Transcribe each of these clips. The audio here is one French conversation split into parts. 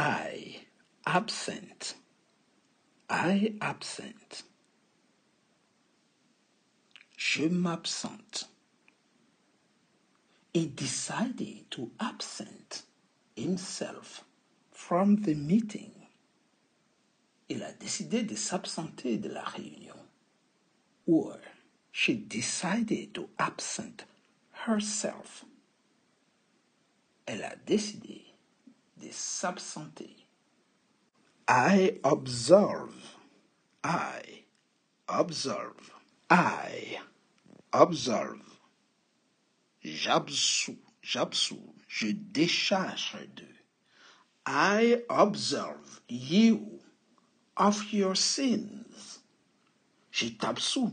I absent. I absent. Je m'absente. He decided to absent himself from the meeting. Il a décidé de s'absenter de la réunion. Or, she decided to absent herself. Elle a décidé de s'absenter. I observe. I observe. I observe. J'absous. Je décharge de. I observe you of your sins. Je t'absous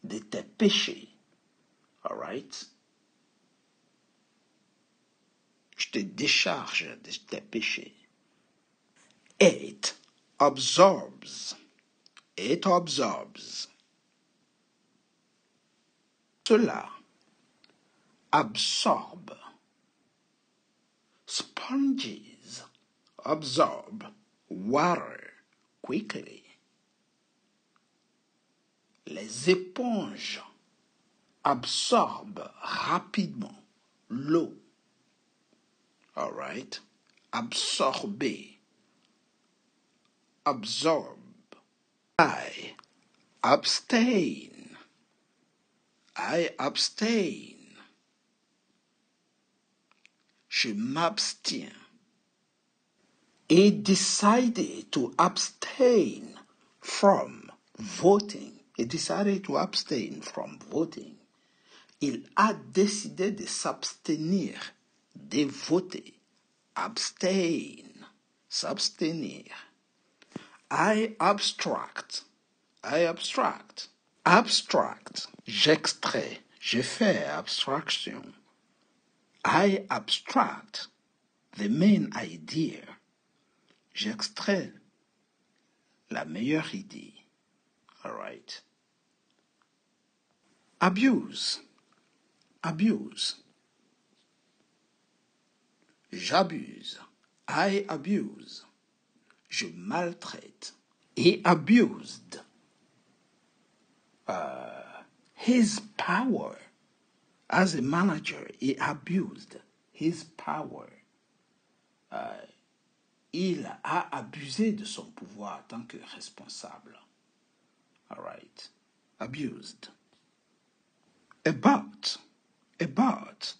de tes péchés. All right? Je te décharge de tes péchés. It absorbs. It absorbs. Cela absorbe. Sponges absorb water quickly. Les éponges absorbent rapidement l'eau. All right? Absorber. Absorb. I abstain. I abstain. Je m'abstiens. He decided to abstain from voting. He decided to abstain from voting. Il a décidé de s'abstenir, de voter. Abstain. S'abstenir. I abstract. I abstract. Abstract. J'extrais. Je fais abstraction. I abstract the main idea. J'extrais la meilleure idée. All right. Abuse. Abuse. J'abuse. I abuse. Je maltraite. He abused his power as a manager. He abused his power. Il a abusé de son pouvoir en tant que responsable. All right. Abused. About. About.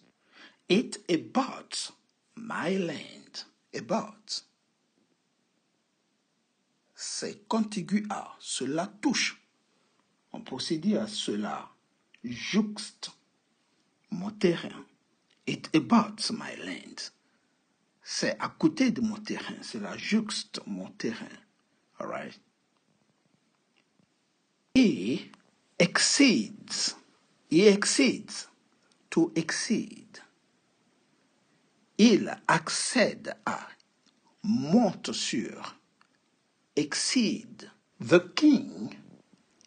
It about my land. About. C'est contigu à. Cela touche. On procédé à cela. Jouxte. Mon terrain. It abuts my land. C'est à côté de mon terrain. C'est la jouxte mon terrain. All right. He exceeds. He exceeds. To exceed. Il accède à. Monte sur. Exceed. The king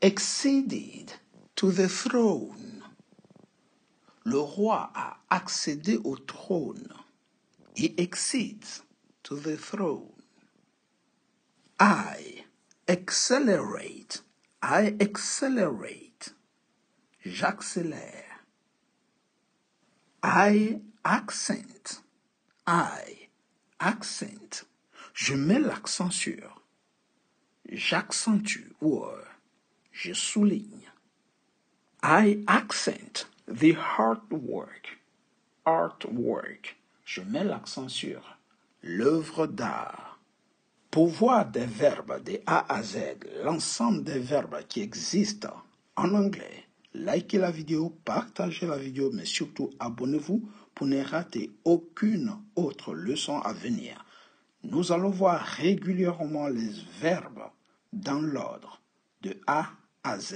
acceded to the throne. Le roi a accédé au trône. He exceeds to the throne. I accelerate. I accelerate. J'accélère. I accent. I accent. Je mets l'accent sur. J'accentue ou je souligne. I accent the artwork. Artwork. Je mets l'accent sur l'œuvre d'art. Pour voir des verbes de A à Z, l'ensemble des verbes qui existent en anglais, likez la vidéo, partagez la vidéo, mais surtout abonnez-vous pour ne rater aucune autre leçon à venir. Nous allons voir régulièrement les verbes dans l'ordre de A à Z.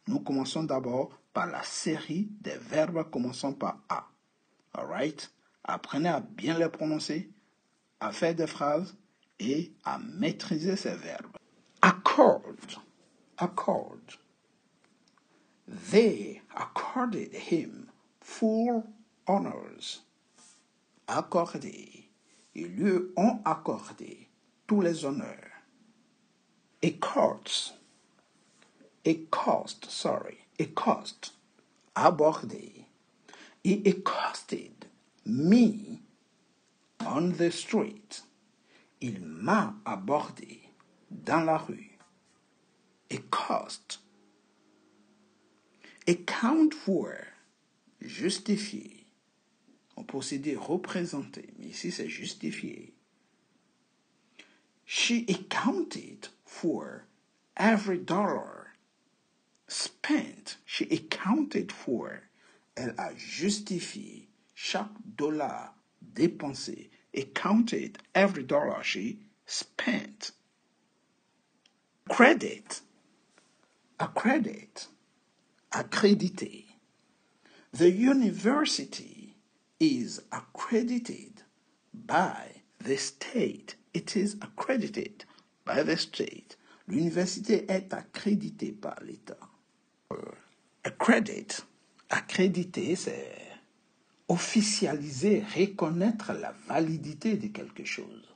Nous commençons d'abord par la série des verbes commençant par A. Alright? Apprenez à bien les prononcer, à faire des phrases et à maîtriser ces verbes. Accord. Accord. They accorded him full honors. Accorder. Ils lui ont accordé tous les honneurs. A cost, abordé. He accosted me on the street. Il m'a abordé dans la rue. Accost. Account for, justifier. On peut aussi dire représenter, mais ici c'est justifier. She accounted for every dollar spent. She accounted for. Elle a justifié chaque dollar dépensé. Accounted every dollar she spent. Credit. Accredit. Accrédité. The university is accredited by the state. It is accredited by the state. L'université est accréditée par l'État. Accredit, accréditer, c'est officialiser, reconnaître la validité de quelque chose.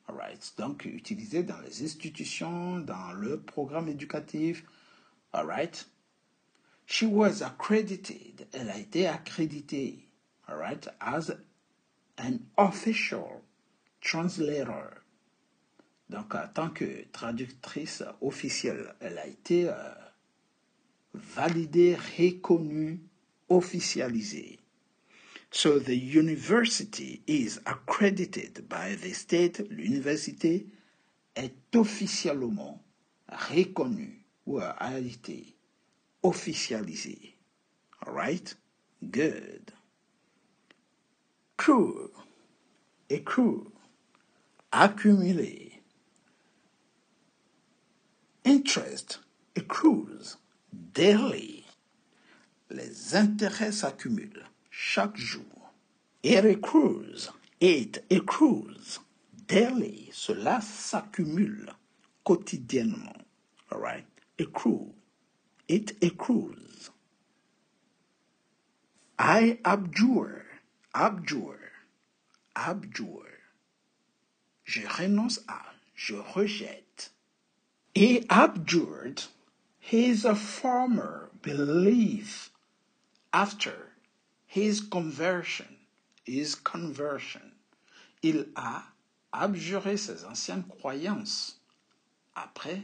All right. Donc, utilisé dans les institutions, dans le programme éducatif. All right. She was accredited. Elle a été accréditée. All right. As an official translator. Donc, en tant que traductrice officielle, elle a été validée, reconnue, officialisée. So the university is accredited by the state. L'université est officiellement reconnue ou a été officialisée. All right? Good. Accrue. Accrue. Accumuler. Interest accrues daily. Les intérêts s'accumulent chaque jour. It accrues daily. Cela s'accumule quotidiennement. All right? Accrue. It accrues. I abjure. Je renonce à. Je rejette. He abjured his former belief after his conversion. Il a abjuré ses anciennes croyances après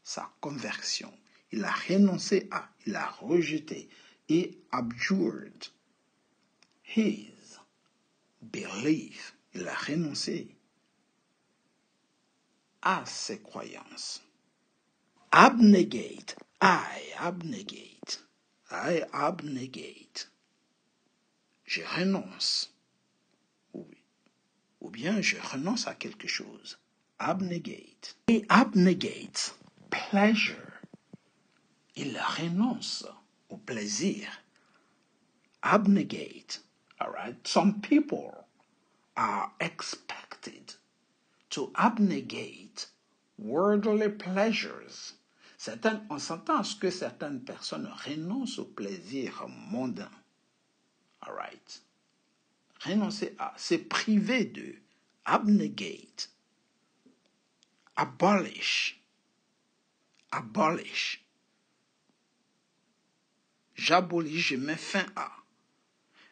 sa conversion. Il a renoncé à, il a rejeté. He abjured his belief. Il a renoncé à ses croyances. Abnegate. I abnegate. Je renonce. Ou bien je renonce à quelque chose. Abnegate. He abnegates pleasure. Il renonce au plaisir. Abnegate. All right. Some people are expected to abnegate worldly pleasures. On s'entend à ce que certaines personnes renoncent au plaisir mondain. All right. Renoncer à, c'est priver de. Abnegate. Abolish. J'abolis, je mets fin à.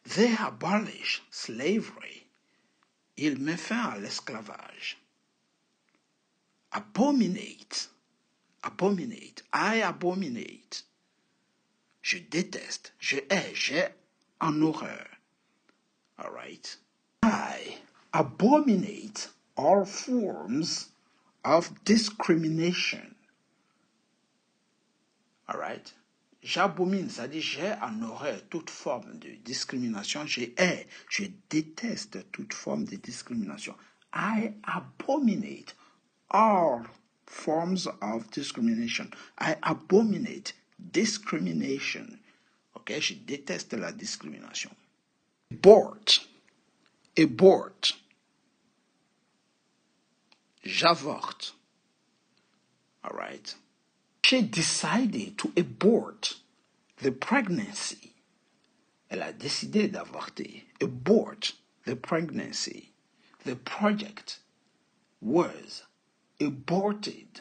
They abolish slavery. Il met fin à l'esclavage. Abominate. I abominate. Je déteste. Je hais. J'ai en horreur. All right. I abominate all forms of discrimination. All right. J'abomine, c'est-à-dire j'ai en horreur toute forme de discrimination. Je hais, je déteste toute forme de discrimination. I abominate all forms of discrimination. I abominate discrimination. Ok, je déteste la discrimination. Abort. J'avorte. All right. She decided to abort the pregnancy. Elle a décidé d'avorter. Abort the pregnancy. the project was aborted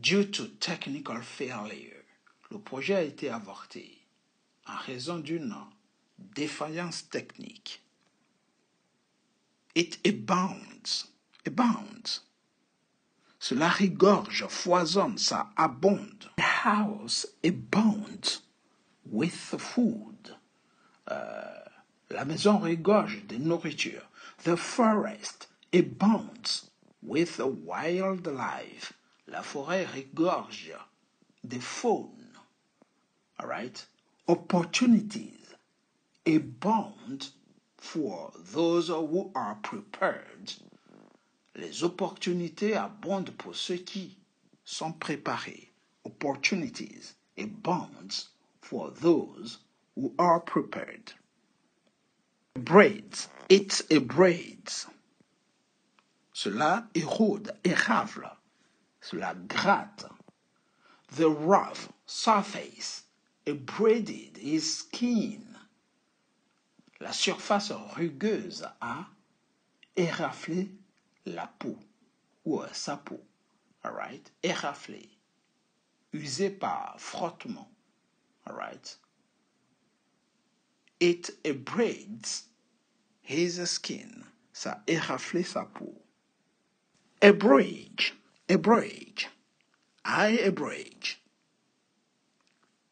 due to technical failure. Le projet a été avorté en raison d'une défaillance technique. It abounds. Abounds. Cela regorge, foisonne, ça abonde. The house abounds with food. La maison regorge de nourriture. The forest abounds with wildlife. La forêt regorge de faune. All right? Opportunities abound for those who are prepared. Les opportunités abondent pour ceux qui sont préparés. Opportunities abound for those who are prepared. Braids, it abrades. Cela érode, érafle. Cela gratte. The rough surface abraded his skin. La surface rugueuse a éraflé la peau ou sa peau. All right? Éraflé. Usé par frottement. All right? It abrades his skin. Ça éraflé sa peau. Abrage. Abrage. I abrage.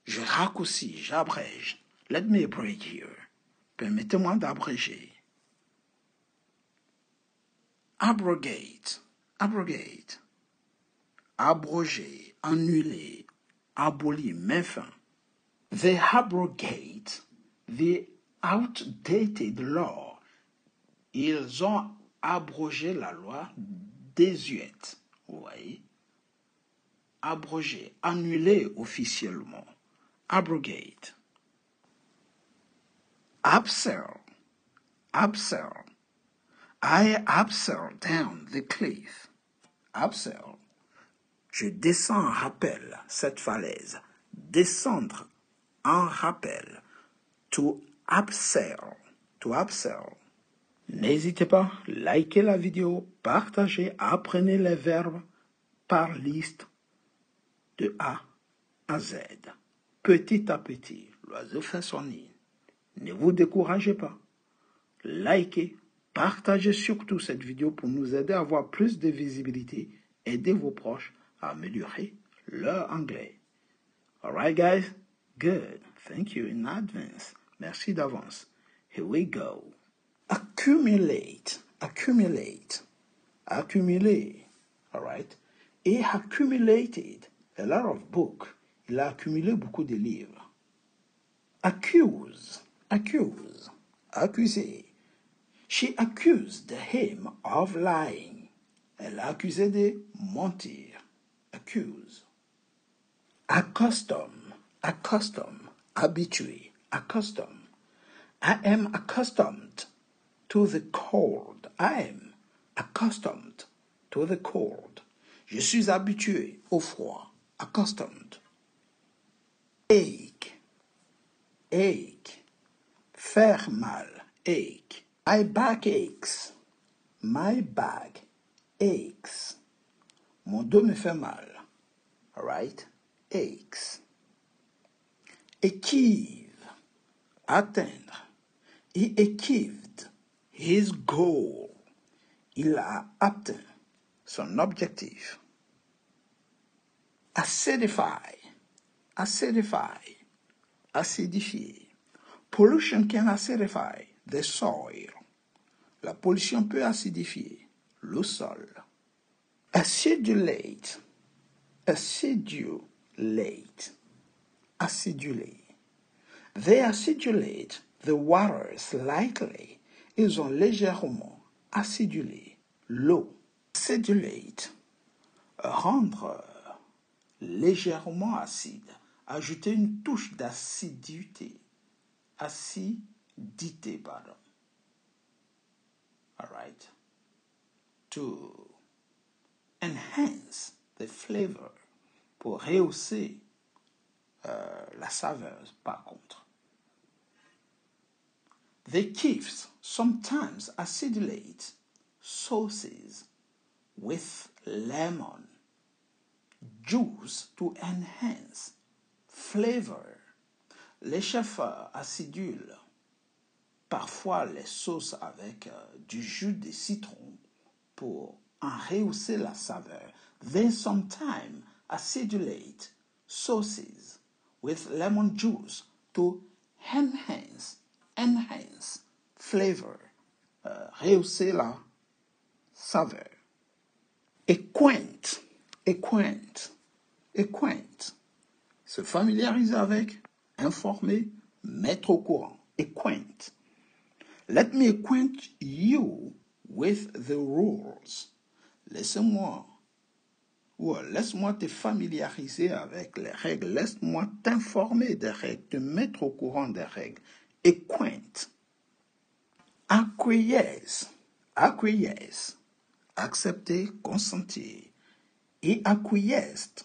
Je raccourcis, j'abrège. Let me abrage here. Permettez-moi d'abréger. Abrogate. Abrogate. Abroger, annuler, abolir, mettre fin. They abrogate the outdated law. Ils ont abrogé la loi désuète. Vous voyez? Abroger, annuler officiellement. Abrogate. Abseil. Abseil. I abseil down the cliff. Abseil. Je descends en rappel cette falaise. Descendre en rappel. To abseil. To abseil. N'hésitez pas, likez la vidéo, partagez, apprenez les verbes par liste de A à Z. Petit à petit, l'oiseau fait son nid. Ne vous découragez pas. Likez, partagez surtout cette vidéo pour nous aider à avoir plus de visibilité. Aidez vos proches à améliorer leur anglais. Alright guys? Good. Thank you in advance. Merci d'avance. Here we go. Accumulate. Accumulate. Accumuler. Alright? He accumulated a lot of books. Il a accumulé beaucoup de livres. Accuse. Accuse. Accuser. She accused him of lying. Elle a accusé de mentir. Accuse. Accustom. Accustom. Habitué. Accustom. I am accustomed to the cold. I am accustomed to the cold. Je suis habitué au froid. Accustomed. Ache. Ache. Faire mal. Ache. My back aches. My back aches. Mon dos me fait mal. All right? Aches. Achieve. Atteindre. He achieved his goal. Il a atteint son objectif. Acidify. Acidify. Acidifier. Pollution can acidify the soil. La pollution peut acidifier le sol. Acidulate. Acidulate. Aciduler. They acidulate the water slightly. Ils ont légèrement acidulé l'eau. Acidulate. Rendre légèrement acide. Ajouter une touche d'acidité. Acidité, pardon. All right. To enhance the flavor. Pour rehausser la saveur, par contre. The chiefs sometimes acidulate sauces with lemon juice to enhance flavor. Les chefs acidulent parfois les sauces avec du jus de citron pour en rehausser la saveur. They sometimes acidulate sauces with lemon juice to enhance flavor, rehausser la saveur. Acquaint, se familiariser avec, informer, mettre au courant. Acquaint. Let me acquaint you with the rules. Laisse-moi te familiariser avec les règles. Laisse-moi t'informer des règles, te mettre au courant des règles. Acquaint. Acquiesce. Accepter, consentir. He acquiesced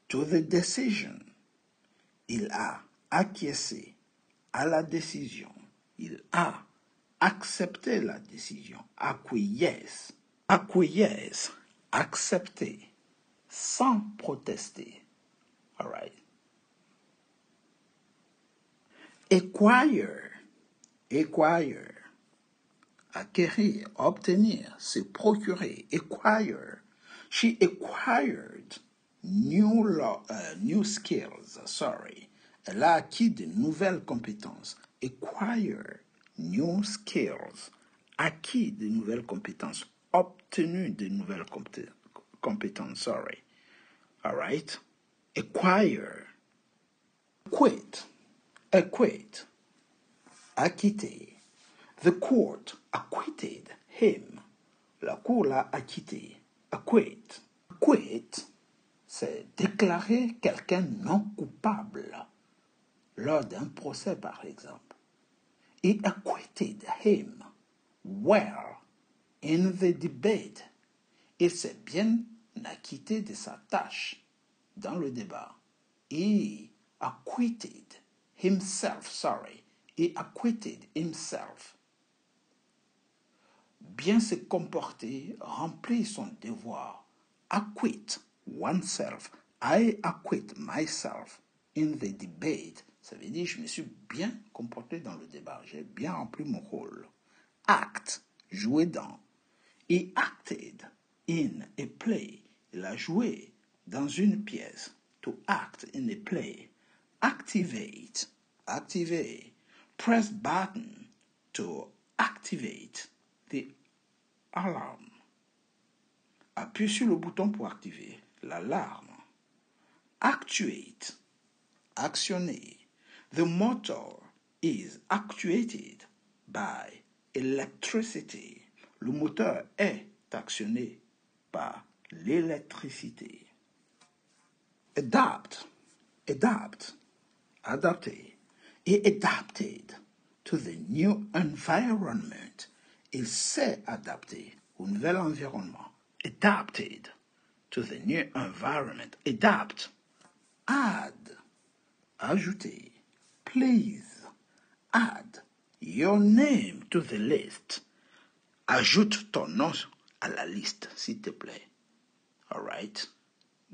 to the decision. Il a acquiescé à la décision. Il a accepté la décision. Acquiesce, accepter, sans protester. All right. Acquire, acquérir, obtenir, se procurer. Acquire. She acquired new skills. Elle a acquis de nouvelles compétences. Acquire new skills. Acquis de nouvelles compétences. Obtenu de nouvelles compétences. All right. Acquire. Acquit. Acquitter. The court acquitted him. La cour l'a acquitté. Acquit, c'est déclarer quelqu'un non coupable lors d'un procès, par exemple. He acquitted him well in the debate. Il s'est bien acquitté de sa tâche dans le débat. He acquitted himself. He acquitted himself. Bien se comporter, remplir son devoir. Acquit oneself. I acquit myself in the debate. Ça veut dire je me suis bien comporté dans le débat. J'ai bien rempli mon rôle. Act, jouer dans. He acted in a play. Il a joué dans une pièce. To act in a play. Activate, activer. Press button to activate the alarm. Appuie sur le bouton pour activer l'alarme. Actuate, actionner. The motor is actuated by electricity. Le moteur est actionné par l'électricité. Adapt, adapter. He adapted to the new environment. Il s'est adapté au nouvel environnement. Adapted to the new environment. Adapt. Add. Ajouter. Please. Add your name to the list. Ajoute ton nom à la liste, s'il te plaît. All right.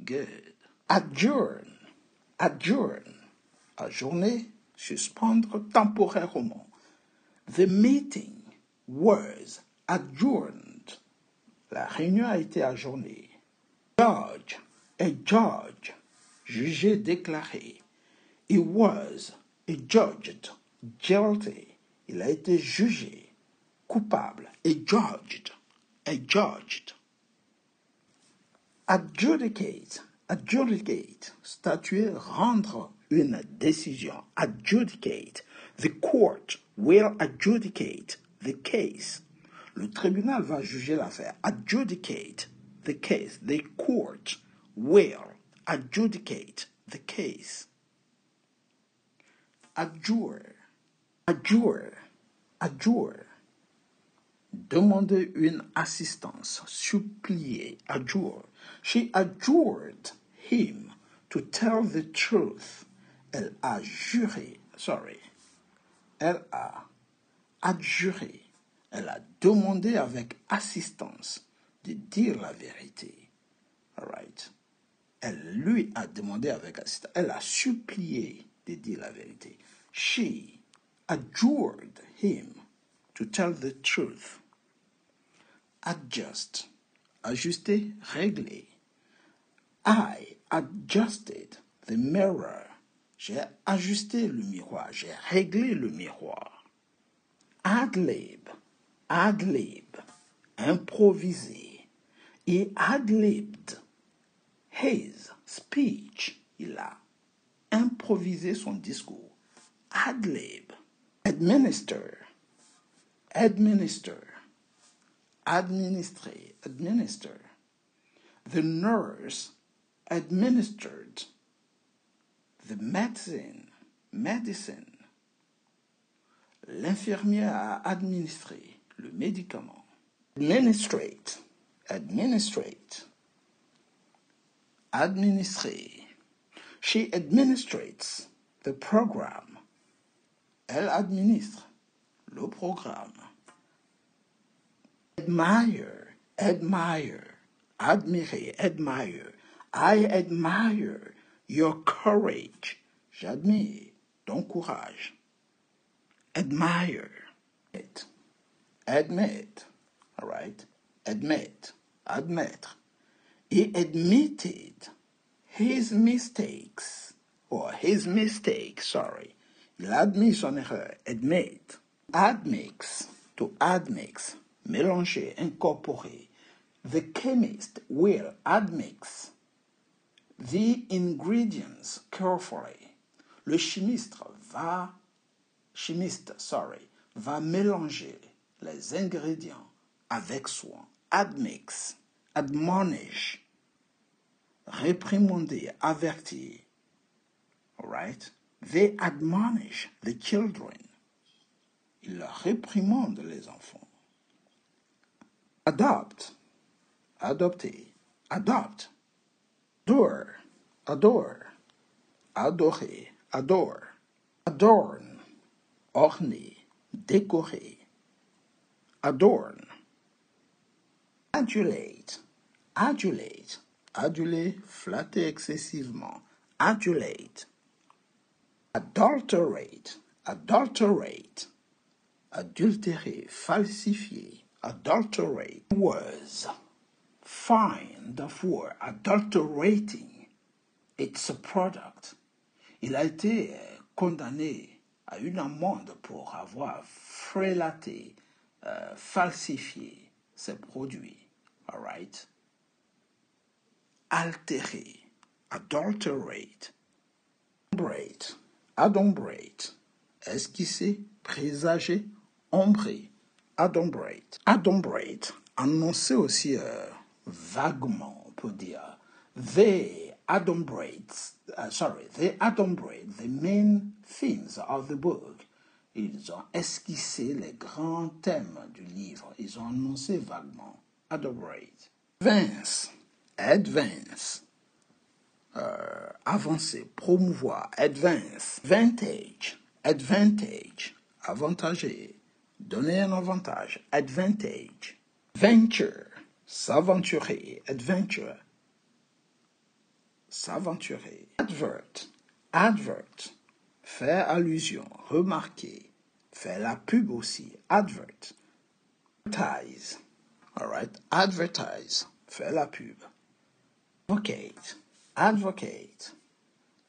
Good. Adjourn. Ajourner, suspendre temporairement. The meeting was adjourned. La réunion a été ajournée. Judge, judge, jugé, déclaré. He was adjudged, guilty. Il a été jugé, coupable, adjudged. Adjudicate, statuer, rendre une décision. Adjudicate. The court will adjudicate the case. Le tribunal va juger l'affaire. Adjudicate the case. The court will adjudicate the case. Adjure. Demander une assistance. Supplier. Adjure. She adjured him to tell the truth. Elle a adjuré, elle a demandé avec assistance de dire la vérité. All right? Elle lui a demandé avec assistance, elle a supplié de dire la vérité. She adjured him to tell the truth. Adjust, ajuster, régler. I adjusted the mirror. J'ai ajusté le miroir, j'ai réglé le miroir. Ad-lib, ad-lib, improvisé. He ad-libbed his speech. Il a improvisé son discours. Ad-lib, administer, administer, administrer, administer. The nurse administered the medicine. L'infirmière a administré le médicament. Administrate, administrer. She administrates the program. Elle administre le programme. Admire, admirer, admire. I admire your courage. J'admire ton courage. Admire, admit, all right? Admit, admettre. He admitted his mistakes, or his mistake, sorry. Il admet son erreur, admit. Admix, to admix, mélanger, incorporer. The chemist will admix the ingredients carefully. Le chimiste va mélanger les ingrédients avec soin. Admix, admonish, réprimander, avertir. All right? They admonish the children. Ils réprimandent les enfants. Adopt, adopter, adopt. Adore, adorer, adore. Adorn, orner, décorer. Adorn. Adulate, aduler, flatter excessivement. Adulate. Adulterate, adultérer, falsifier. Adulterate was fine of word. Adulterating, it's a product. Il a été condamné à une amende pour avoir frélaté, falsifié ses produits. All right? Altérer, adulterate, adumbrate, esquisser, présager, ombrer, adumbrate. Adumbrate, annoncer aussi vaguement, on peut dire. They adumbrate the main themes of the book. Ils ont esquissé les grands thèmes du livre. Ils ont annoncé vaguement. Adumbrate. Advance. Avancer, promouvoir. Advance. Advantage. Avantager. Donner un avantage. Advantage. Venture. S'aventurer. Adventure. S'aventurer. Advert. Faire allusion, remarquer. Faire la pub aussi. Advert. Advertise. All right. Advertise. Faire la pub. Advocate.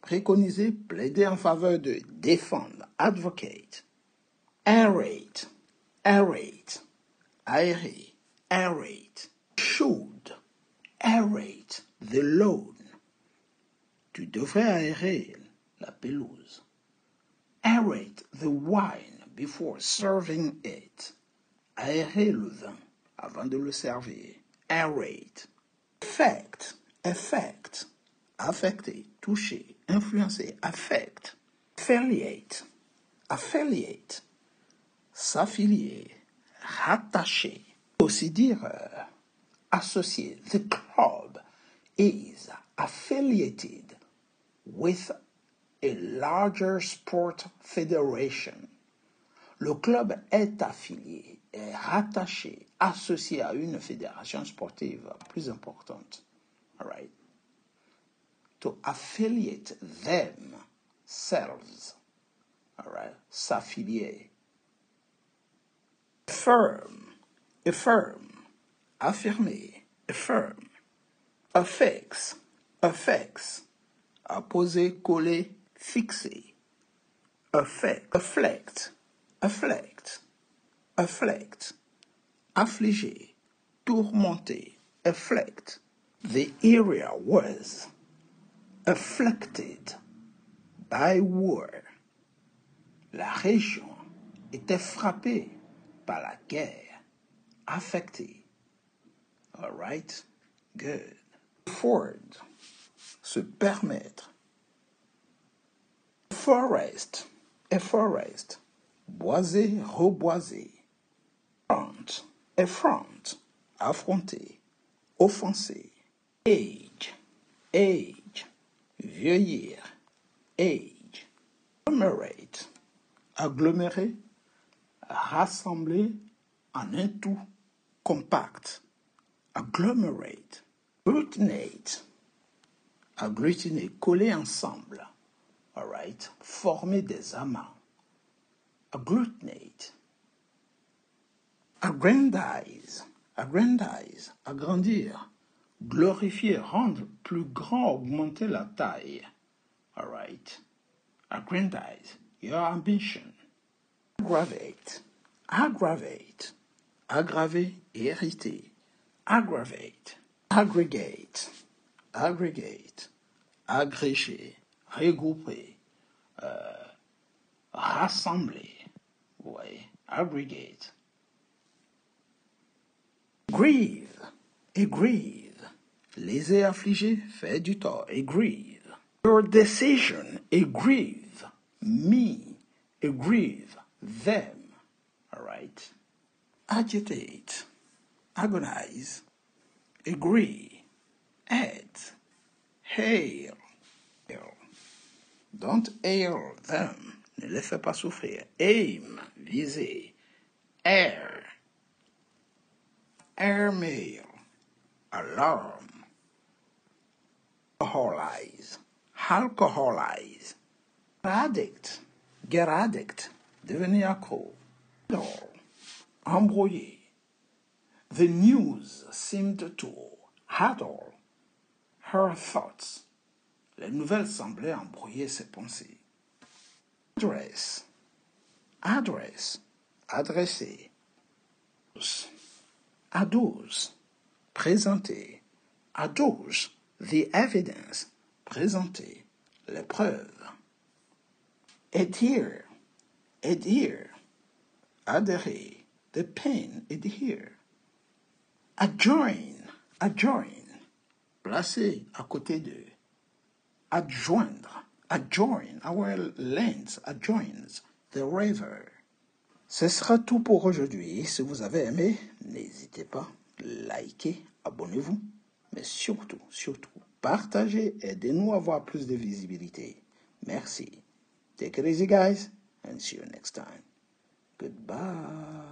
Préconiser, plaider en faveur de, défendre. Advocate. Aerate. Aérer. Aerate. Should. Aerate. The lawn. Tu devrais aérer la pelouse. Aerate the wine before serving it. Aérer le vin avant de le servir. Aerate. Effect. Affecter, toucher, influencer. Affect. Affiliate. S'affilier. Rattacher. Aussi dire associé. The club is affiliated with a larger sport federation. Le club est affilié, est rattaché, associé à une fédération sportive plus importante. All right. To affiliate themselves. All right. S'affilier. Affirm. Affirm. Affirmer. Affirm. Affix. Affix. Apposer, coller, fixer. Affect. Afflict. Afflict. Afflict. Affliger. Tourmenter. Afflict. The area was afflicted by war. La région était frappée par la guerre, affectée. All right, good. Afford, se permettre. Forest, a forest. Boiser, reboiser. Front, affront, affronter, offenser. Age, age. Vieillir, age. Agglomerate, agglomérer, rassembler en un tout compact. Agglomerate. Agglutinate, agglutiner, coller ensemble. All right, former des amas. Agglutinate. Aggrandize, aggrandize, agrandir. Glorifier, rendre plus grand, augmenter la taille. All right. Aggrandize your ambition. Aggravate, aggravate. Aggraver, hériter. Aggravate. Aggregate, aggregate. Agréger, regrouper. Rassembler. Ouais. Aggregate. Grieve, et grieve. Léser, affligé, fait du tort, et grieve. Your decision, et grieve. Me, et grieve. Them. All right. Agitate, agonize, agree, add, hail. Don't hail them. Ne les fais pas souffrir. Aim, viser. Air, airmail. Alarm. Alcoholize, alcoholize. Get addict, devenir accro. Embrouiller. The news seemed to addle her thoughts. Les nouvelles semblaient embrouiller ses pensées. Address, address, adresser. Adduce, présenter. Adduce, the evidence, présenter. Les preuves. Adhere, adhere. Adhérer. The pen, adhere. Adjoin, adjoin. Placer à côté de. Adjoindre, adjoin. Our lands adjoins the river. Ce sera tout pour aujourd'hui. Si vous avez aimé, n'hésitez pas, likez, abonnez-vous, mais surtout, partagez, aidez-nous à avoir plus de visibilité. Merci. Take it easy, guys, and see you next time. Goodbye.